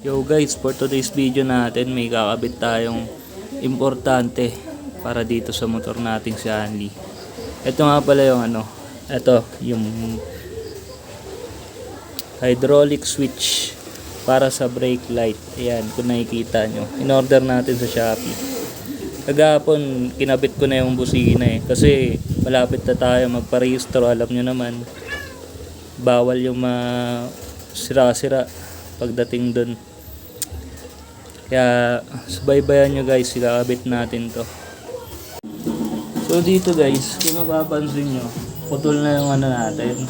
Yo guys, for today's video natin may kakabit tayong importante para dito sa motor nating si Hanley. Ito nga pala yung ito yung hydraulic switch para sa brake light. Ayan, kung nakikita nyo. In-order natin sa Shopee. Kagapon, kinabit ko na yung busina kasi malapit na tayo magparehistro. Alam nyo naman, bawal yung sira-sira pagdating dun. Kaya subaybayan nyo guys, ikakabit natin to. So dito guys, kung mapapansin nyo, putol na yung natin,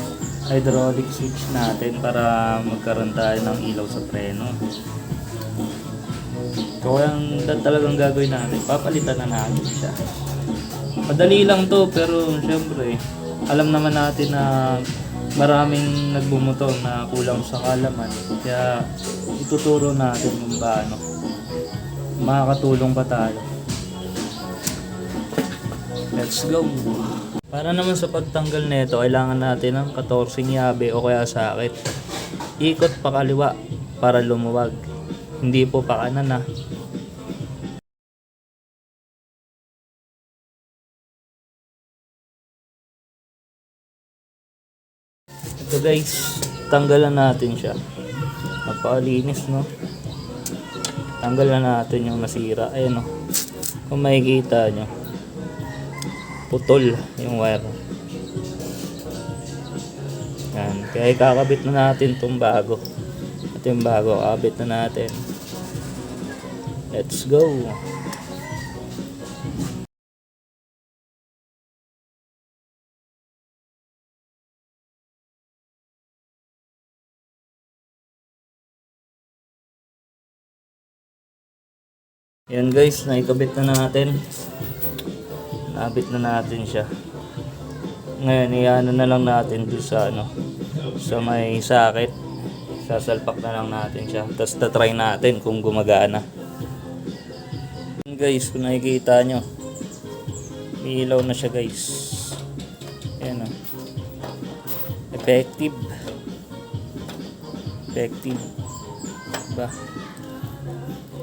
hydraulic switch natin para magkaroon tayo ng ilaw sa preno. So yung talagang gagawin natin, papalitan na natin siya. Madali lang to, pero syempre alam naman natin na maraming nagbumotor na kulang sa kaalaman. Kaya ituturo natin kung paano makakatulong pa tayo. Let's go! Para naman sa pagtanggal nito, kailangan natin ng 14 yabe o kaya sakit. Ikot pa kaliwa para lumuwag. Hindi po pa kanan . Ito guys, tanggalan natin siya. Napakalinis, no? Tanggalan natin yung nasira. Ayan, no? Kung makikita nyo, putol yung wire. Yan. Kaya kakabit na natin itong bago. At yung bago, kakabit na natin. Let's go! Yan guys, naikabit na natin. Nabit na natin siya. Ngayon, iano na lang natin doon sa sa may sakit. Sasalpak na lang natin siya. Tapos tatry natin kung gumagana. Yan guys, kung nakikita nyo, may ilaw na siya guys. Ayan . Effective. Diba?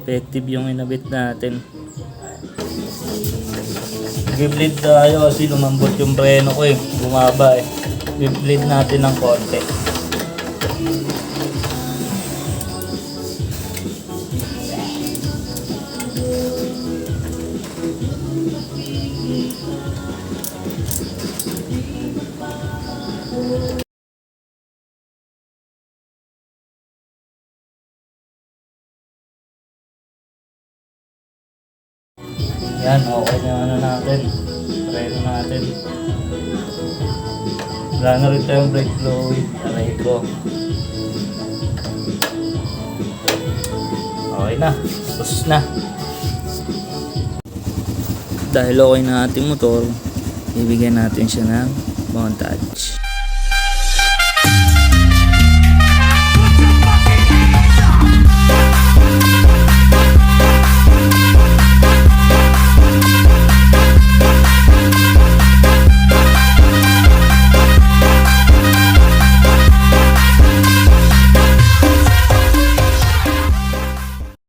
Effective yung inabit natin. Nag-bleed tayo kasi lumambot yung preno ko . Bumaba . I-bleed natin ng konti. Yan, okay na natin. Preno natin. Wala na rin tayong brake fluid. Aray ko. Okay na. Tapos na. Dahil okay na ating motor, ibigyan natin siya ng montage.